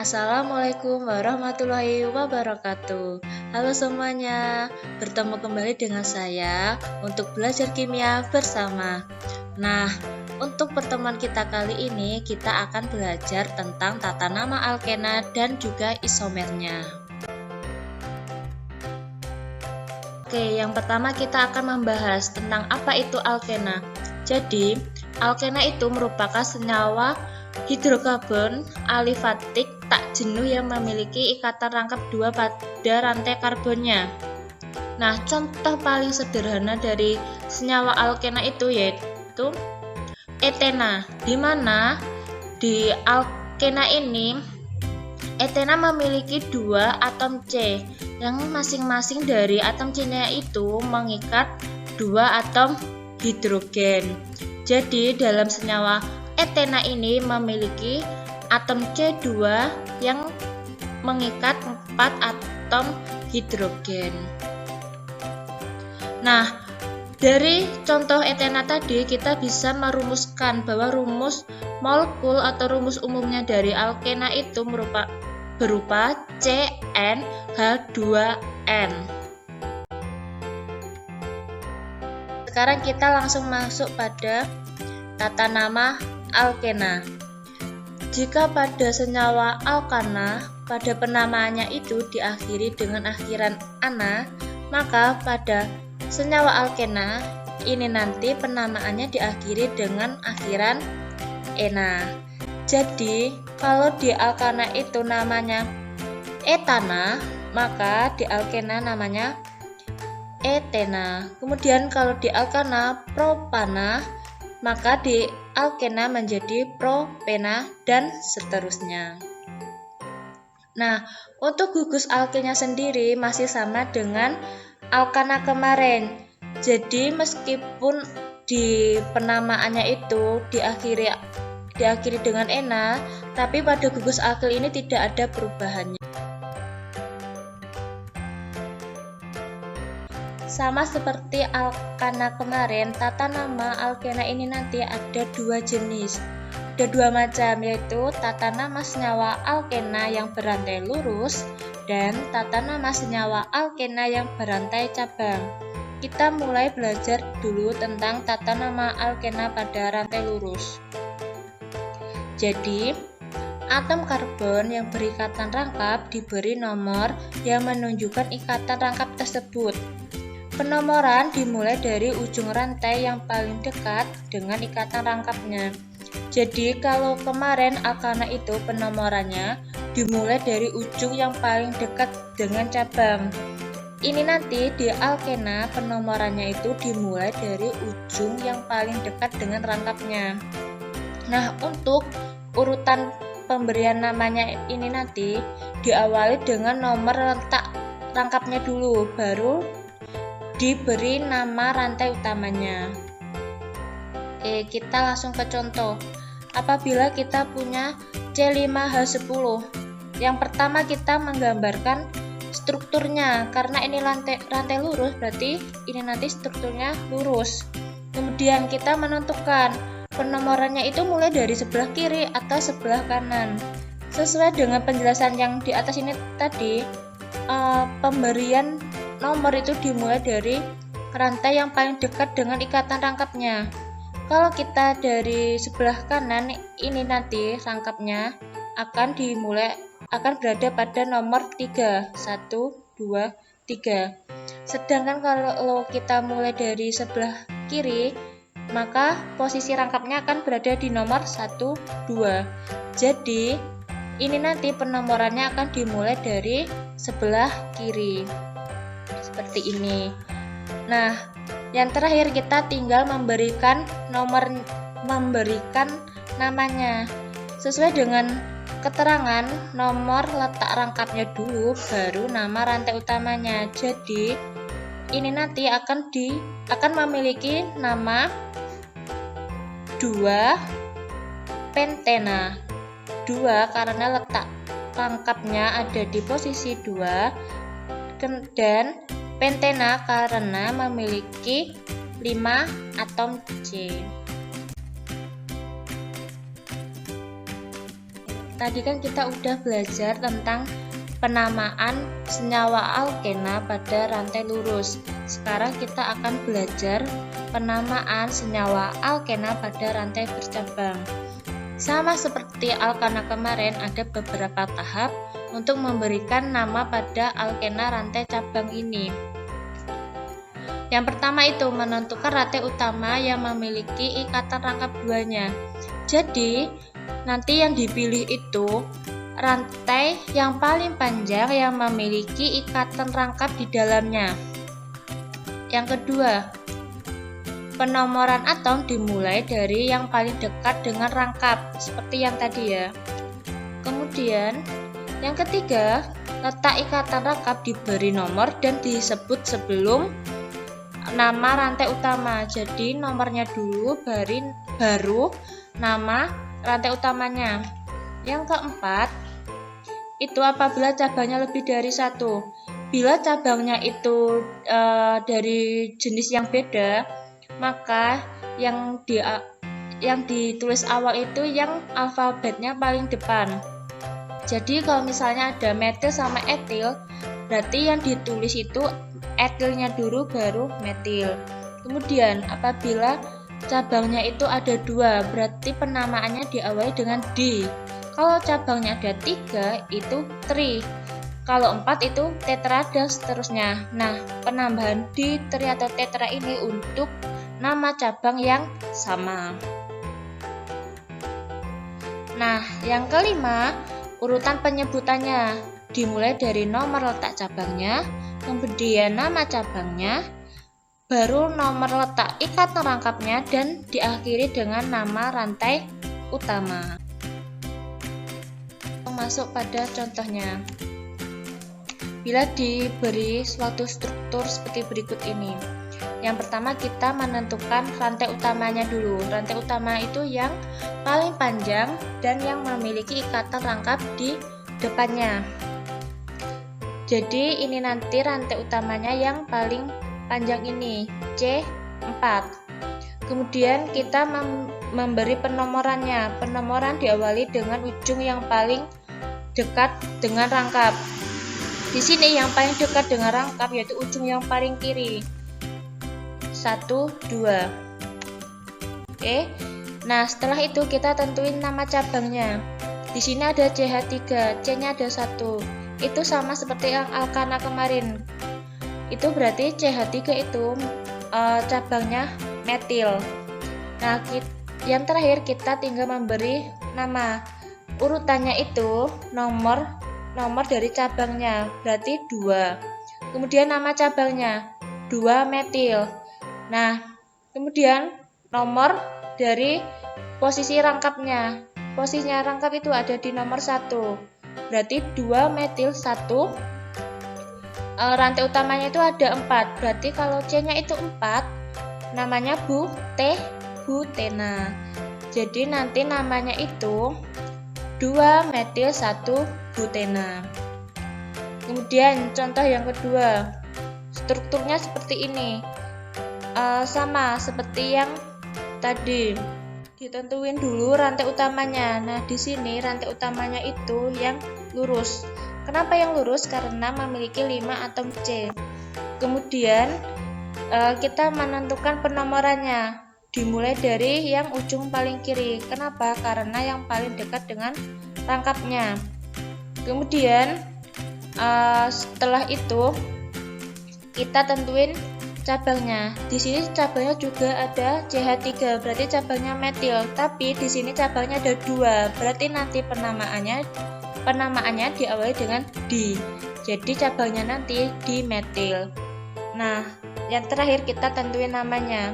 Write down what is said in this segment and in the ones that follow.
Assalamualaikum warahmatullahi wabarakatuh. Halo semuanya, bertemu kembali dengan saya untuk belajar kimia bersama. Nah, untuk pertemuan kita kali ini kita akan belajar tentang tata nama alkena dan juga isomernya. Oke, yang pertama kita akan membahas tentang apa itu alkena. Jadi, alkena itu merupakan senyawa hidrokarbon alifatik tak jenuh yang memiliki ikatan rangkap dua pada rantai karbonnya. Nah, contoh paling sederhana dari senyawa alkena itu yaitu etena, di mana di alkena ini etena memiliki dua atom C yang masing-masing dari atom C-nya itu mengikat dua atom hidrogen. Jadi dalam senyawa etena ini memiliki atom C2 yang mengikat 4 atom hidrogen. Nah, dari contoh etena tadi kita bisa merumuskan bahwa rumus molekul atau rumus umumnya dari alkena itu berupa CnH2n. Sekarang kita langsung masuk pada tata nama alkena. Jika pada senyawa alkana, pada penamaannya itu diakhiri dengan akhiran -ana, maka pada senyawa alkena ini nanti penamaannya diakhiri dengan akhiran -ena. Jadi, kalau di alkana itu namanya etana, maka di alkena namanya etena. Kemudian kalau di alkana propana, maka di alkena menjadi propena dan seterusnya. Nah, untuk gugus alkennya sendiri masih sama dengan alkana kemarin. Jadi meskipun di penamaannya itu diakhiri dengan ena, tapi pada gugus alkel ini tidak ada perubahannya. Sama seperti alkana kemarin, tata nama alkena ini nanti ada dua jenis. Ada dua macam, yaitu tata nama senyawa alkena yang berantai lurus dan tata nama senyawa alkena yang berantai cabang. Kita mulai belajar dulu tentang tata nama alkena pada rantai lurus. Jadi, atom karbon yang berikatan rangkap diberi nomor yang menunjukkan ikatan rangkap tersebut. Penomoran dimulai dari ujung rantai yang paling dekat dengan ikatan rangkapnya. Jadi kalau kemarin alkana itu penomorannya dimulai dari ujung yang paling dekat dengan cabang. Ini nanti di alkena penomorannya itu dimulai dari ujung yang paling dekat dengan rangkapnya. Nah, untuk urutan pemberian namanya ini nanti diawali dengan nomor letak rangkapnya dulu, baru diberi nama rantai utamanya. Kita langsung ke contoh. Apabila kita punya C5H10, yang pertama kita menggambarkan strukturnya, karena ini rantai lurus, berarti ini nanti strukturnya lurus. Kemudian kita menentukan penomorannya itu mulai dari sebelah kiri atau sebelah kanan. Sesuai dengan penjelasan yang di atas ini tadi, pemberian nomor itu dimulai dari rantai yang paling dekat dengan ikatan rangkapnya. Kalau kita dari sebelah kanan, ini nanti rangkapnya akan berada pada nomor 3. 1, 2, 3. Sedangkan kalau kita mulai dari sebelah kiri, maka posisi rangkapnya akan berada di nomor 1, 2. Jadi, ini nanti penomorannya akan dimulai dari sebelah kiri. Seperti ini. Nah, yang terakhir kita tinggal memberikan namanya. Sesuai dengan keterangan nomor letak rangkapnya dulu, baru nama rantai utamanya. Jadi, ini nanti akan memiliki nama 2 pentena. 2 karena letak rangkapnya ada di posisi 2, dan pentena karena memiliki 5 atom C. tadi kan kita udah belajar tentang penamaan senyawa alkena pada rantai lurus. Sekarang kita akan belajar penamaan senyawa alkena pada rantai bercabang. Sama seperti alkana kemarin, ada beberapa tahap untuk memberikan nama pada alkena rantai cabang ini. Yang pertama itu menentukan rantai utama yang memiliki ikatan rangkap duanya. Jadi, nanti yang dipilih itu rantai yang paling panjang yang memiliki ikatan rangkap di dalamnya. Yang kedua, penomoran atom dimulai dari yang paling dekat dengan rangkap, seperti yang tadi ya. Kemudian, yang ketiga, letak ikatan rangkap diberi nomor dan disebut sebelum nama rantai utama. Jadi nomornya dulu baru nama rantai utamanya. Yang keempat, itu apabila cabangnya lebih dari satu. Bila cabangnya itu dari jenis yang beda, maka yang ditulis awal itu yang alfabetnya paling depan. Jadi kalau misalnya ada metil sama etil, berarti yang ditulis itu etilnya dulu baru metil. Kemudian apabila cabangnya itu ada dua, berarti penamaannya diawali dengan D. Kalau cabangnya ada 3, itu tri. Kalau 4 itu tetra dan seterusnya. Nah, penambahan di, tri atau tetra ini untuk nama cabang yang sama. Nah, yang kelima, urutan penyebutannya dimulai dari nomor letak cabangnya, kemudian nama cabangnya, baru nomor letak ikatan rangkapnya, dan diakhiri dengan nama rantai utama. Masuk pada contohnya. Bila diberi suatu struktur seperti berikut ini. Yang pertama kita menentukan rantai utamanya dulu. Rantai utama itu yang paling panjang dan yang memiliki ikatan rangkap di depannya. Jadi ini nanti rantai utamanya yang paling panjang ini, C4. Kemudian kita memberi penomorannya. Penomoran diawali dengan ujung yang paling dekat dengan rangkap. Di sini yang paling dekat dengan rangkap yaitu ujung yang paling kiri. 1, 2. Oke. Nah, setelah itu kita tentuin nama cabangnya. Di sini ada CH3, C-nya ada 1. Itu sama seperti yang alkana kemarin. Itu berarti CH3 itu cabangnya metil. Nah, yang terakhir kita tinggal memberi nama. Urutannya itu nomor dari cabangnya, berarti 2. Kemudian nama cabangnya 2 metil. Nah, kemudian nomor dari posisi rangkapnya. Posisinya rangkap itu ada di nomor 1. Berarti 2 metil 1. Rantai utamanya itu ada 4. Berarti kalau C-nya itu 4, namanya butena. Jadi nanti namanya itu 2 metil 1 butena. Kemudian contoh yang kedua, strukturnya seperti ini, sama seperti yang tadi. Ditentuin dulu rantai utamanya. Nah, di sini rantai utamanya itu yang lurus. Kenapa yang lurus? Karena memiliki 5 atom C. Kemudian kita menentukan penomorannya. Dimulai dari yang ujung paling kiri. Kenapa? Karena yang paling dekat dengan rangkapnya. Kemudian setelah itu kita tentuin cabangnya. Di sini cabangnya juga ada CH3, berarti cabangnya metil. Tapi di sini cabangnya ada 2, berarti nanti penamaannya diawali dengan D. Jadi cabangnya nanti dimetil. Nah, yang terakhir kita tentuin namanya.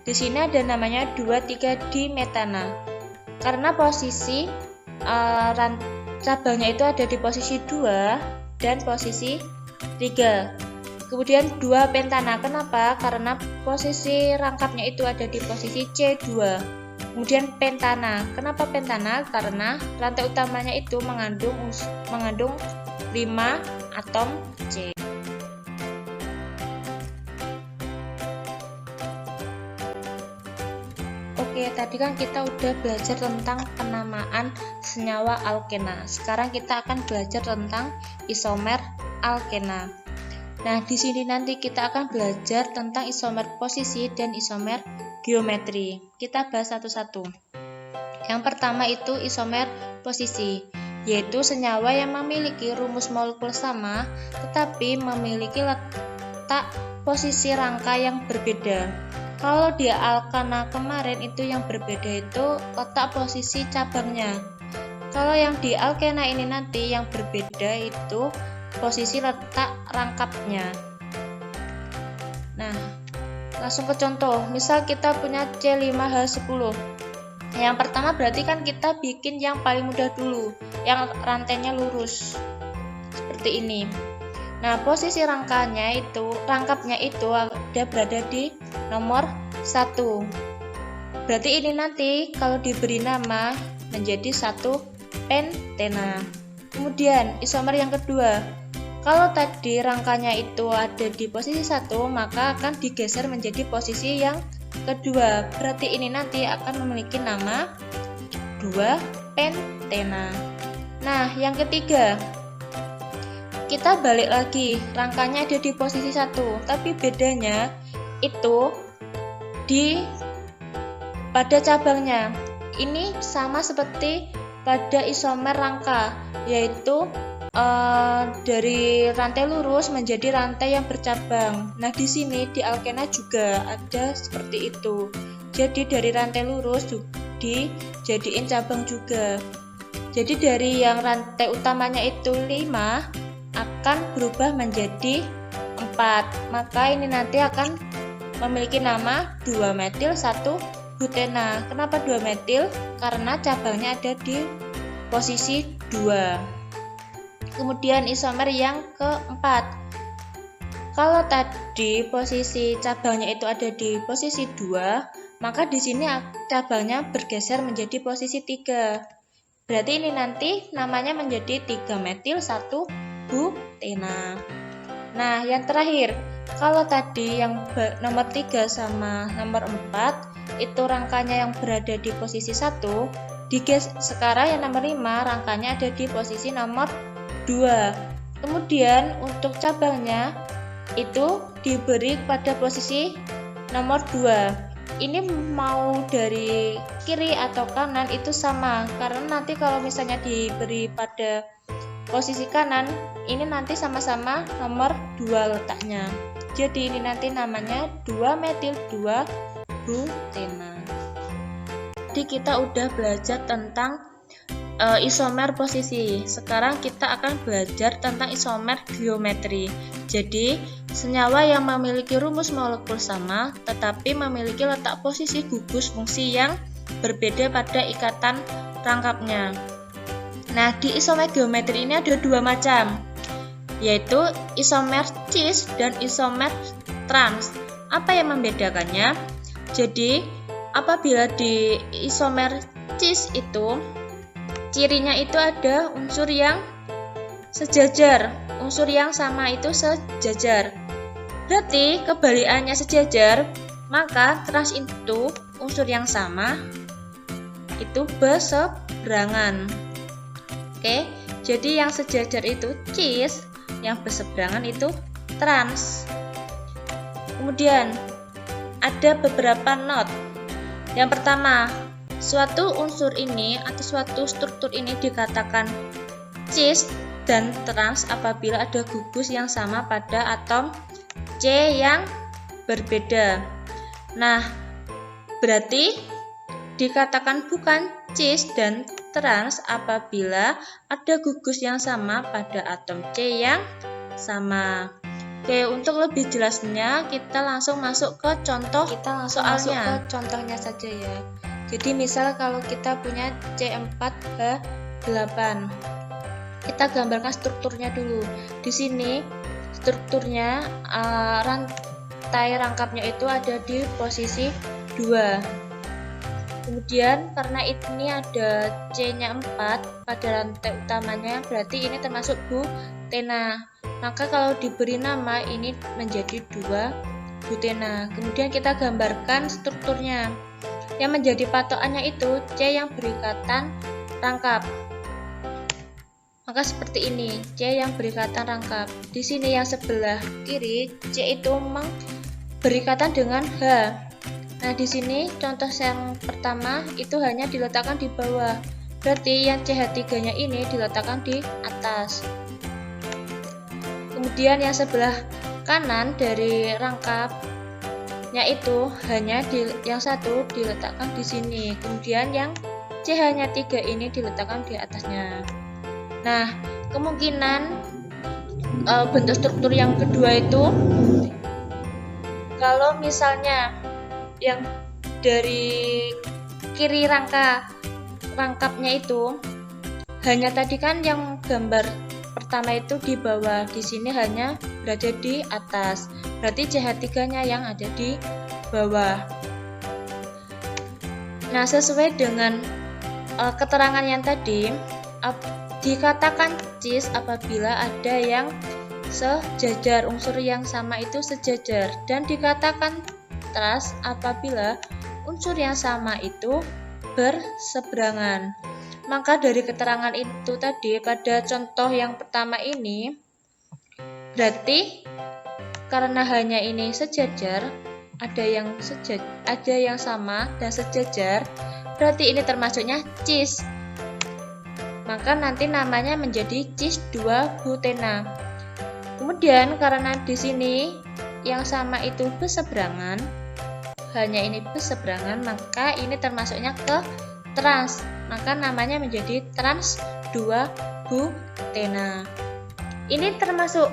Di sini ada namanya 2,3-dimetana. Karena posisi cabangnya itu ada di posisi 2 dan posisi 3. Kemudian 2-pentana. Kenapa? Karena posisi rangkapnya itu ada di posisi C2. Kemudian pentana. Kenapa pentana? Karena rantai utamanya itu mengandung 5 atom C. Oke, tadi kan kita udah belajar tentang penamaan senyawa alkena. Sekarang kita akan belajar tentang isomer alkena. Nah, di sini nanti kita akan belajar tentang isomer posisi dan isomer geometri. Kita bahas satu-satu. Yang pertama itu isomer posisi, yaitu senyawa yang memiliki rumus molekul sama tetapi memiliki letak posisi rangka yang berbeda. Kalau di alkena kemarin itu yang berbeda itu letak posisi cabangnya. Kalau yang di alkena ini nanti yang berbeda itu posisi letak rangkapnya. Nah, langsung ke contoh. Misal kita punya C5H10. Yang pertama berarti kan kita bikin yang paling mudah dulu, yang rantainya lurus. Seperti ini. Nah, posisi rangkapnya itu berada di nomor 1. Berarti ini nanti kalau diberi nama menjadi 1 pentena. Kemudian isomer yang kedua. Kalau tadi rangkanya itu ada di posisi 1, maka akan digeser menjadi posisi yang kedua. Berarti ini nanti akan memiliki nama 2 pentena. Nah, yang ketiga. Kita balik lagi, rangkanya ada di posisi 1, tapi bedanya itu pada cabangnya. Ini sama seperti pada isomer rangka, yaitu dari rantai lurus menjadi rantai yang bercabang. Nah, di sini di alkena juga ada seperti itu. Jadi dari rantai lurus dijadiin cabang juga. Jadi dari yang rantai utamanya itu 5 akan berubah menjadi 4. Maka ini nanti akan memiliki nama 2-metil 1-butena. Kenapa 2-metil? Karena cabangnya ada di posisi 2. Kemudian isomer yang keempat. Kalau tadi posisi cabangnya itu ada di posisi 2, maka di sini cabangnya bergeser menjadi posisi 3. Berarti ini nanti namanya menjadi 3-metil 1-butena. Nah, yang terakhir, kalau tadi yang nomor 3 sama nomor 4 itu rangkanya yang berada di posisi 1, sekarang yang nomor 5 rangkanya ada di posisi nomor 2. Kemudian untuk cabangnya itu diberi pada posisi nomor 2. Ini mau dari kiri atau kanan itu sama, karena nanti kalau misalnya diberi pada posisi kanan, ini nanti sama-sama nomor 2 letaknya. Jadi ini nanti namanya 2-metil 2-butena. Jadi kita udah belajar tentang isomer posisi. Sekarang kita akan belajar tentang isomer geometri. Jadi, senyawa yang memiliki rumus molekul sama tetapi memiliki letak posisi gugus fungsi yang berbeda pada ikatan rangkapnya. Nah, di isomer geometri ini ada 2 macam, yaitu isomer cis dan isomer trans. Apa yang membedakannya? Jadi, apabila di isomer cis itu cirinya itu ada unsur yang sejajar, unsur yang sama itu sejajar. Berarti kebalikannya sejajar, maka trans itu unsur yang sama itu berseberangan. Oke, jadi yang sejajar itu cis, yang berseberangan itu trans. Kemudian ada beberapa not. Yang pertama, suatu unsur ini atau suatu struktur ini dikatakan cis dan trans apabila ada gugus yang sama pada atom C yang berbeda. Nah, berarti dikatakan bukan cis dan trans apabila ada gugus yang sama pada atom C yang sama. Oke, untuk lebih jelasnya kita langsung masuk ke contoh soalnya. Masuk ke contohnya saja ya. Jadi misal kalau kita punya C4H8, kita gambarkan strukturnya dulu. Di sini strukturnya rantai rangkapnya itu ada di posisi 2. Kemudian karena ini ada C-nya 4 pada rantai utamanya, berarti ini termasuk butena. Maka kalau diberi nama ini menjadi 2-butena. Kemudian kita gambarkan strukturnya. Yang menjadi patokannya itu C yang berikatan rangkap. Maka seperti ini, C yang berikatan rangkap. Di sini yang sebelah kiri, C itu berikatan dengan H. Nah, di sini contoh yang pertama itu hanya diletakkan di bawah. Berarti yang CH3-nya ini diletakkan di atas. Kemudian yang sebelah kanan dari rangkapnya itu hanya yang satu diletakkan di sini. Kemudian yang CH-nya 3 ini diletakkan di atasnya. Nah, kemungkinan bentuk struktur yang kedua itu kalau misalnya yang dari kiri rangkapnya itu hanya tadi kan yang gambar pertama itu di bawah, di sini hanya berada di atas. Berarti CH3-nya yang ada di bawah. Nah, sesuai dengan keterangan yang tadi, dikatakan cis apabila ada yang sejajar, unsur yang sama itu sejajar, dan dikatakan trans apabila unsur yang sama itu berseberangan. Maka dari keterangan itu tadi pada contoh yang pertama ini berarti karena hanya ini sejajar, ada yang sama dan sejajar, berarti ini termasuknya cis. Maka nanti namanya menjadi cis 2-butena. Kemudian karena di sini yang sama itu berseberangan, hanya ini berseberangan, maka ini termasuknya ke trans. Maka namanya menjadi trans 2-butena. Ini termasuk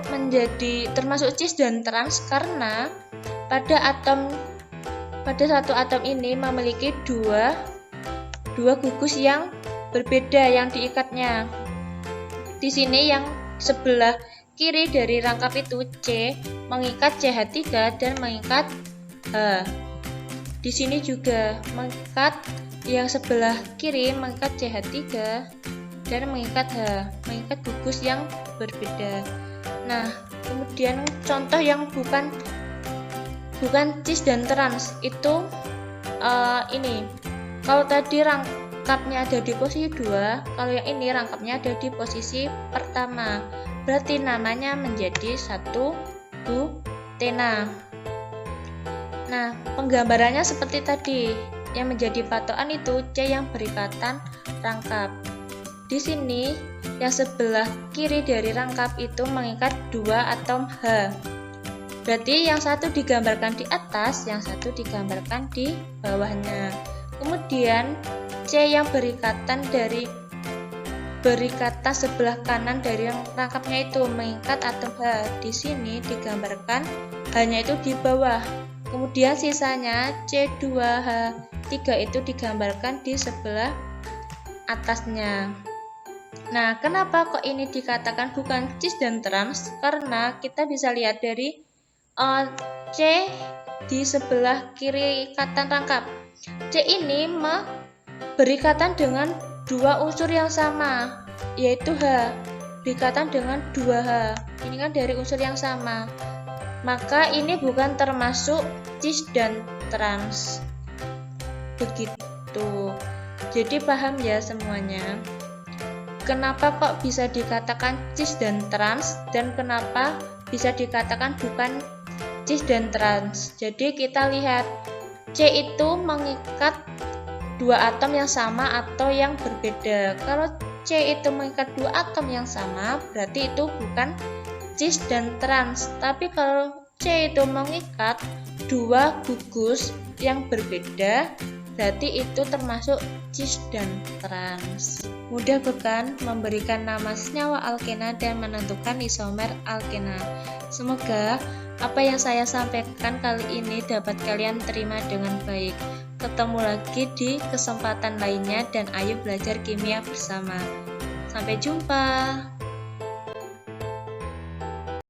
cis dan trans karena pada satu atom ini memiliki dua gugus yang berbeda yang diikatnya. Di sini yang sebelah kiri dari rangkap itu C mengikat CH3 dan mengikat H. Di sini juga mengikat yang sebelah kiri mengikat CH3 dan mengikat H, mengikat gugus yang berbeda. Nah, kemudian contoh yang bukan cis dan trans itu ini. Kalau tadi rangkapnya ada di posisi 2, kalau yang ini rangkapnya ada di posisi pertama. Berarti namanya menjadi 1-butena. Nah, penggambarannya seperti tadi. Yang menjadi patokan itu C yang berikatan rangkap. Di sini yang sebelah kiri dari rangkap itu mengikat 2 atom H. Berarti yang satu digambarkan di atas, yang satu digambarkan di bawahnya. Kemudian C yang berikatan sebelah kanan dari rangkapnya itu mengikat atom H. Di sini digambarkan hanya itu di bawah. Kemudian sisanya C2H3 itu digambarkan di sebelah atasnya. Nah, kenapa kok ini dikatakan bukan cis dan trans? Karena kita bisa lihat dari C di sebelah kiri ikatan rangkap. C ini berikatan dengan dua unsur yang sama, yaitu H, berikatan dengan 2H. Ini kan dari unsur yang sama. Maka ini bukan termasuk cis dan trans. Begitu. Jadi paham ya semuanya. Kenapa kok bisa dikatakan cis dan trans dan kenapa bisa dikatakan bukan cis dan trans. Jadi kita lihat C itu mengikat dua atom yang sama atau yang berbeda. Kalau C itu mengikat dua atom yang sama, berarti itu bukan cis dan trans. Tapi kalau C itu mengikat dua gugus yang berbeda, berarti itu termasuk cis dan trans. Mudah bukan memberikan nama senyawa alkena dan menentukan isomer alkena. Semoga apa yang saya sampaikan kali ini dapat kalian terima dengan baik. Ketemu lagi di kesempatan lainnya dan ayo belajar kimia bersama. Sampai jumpa.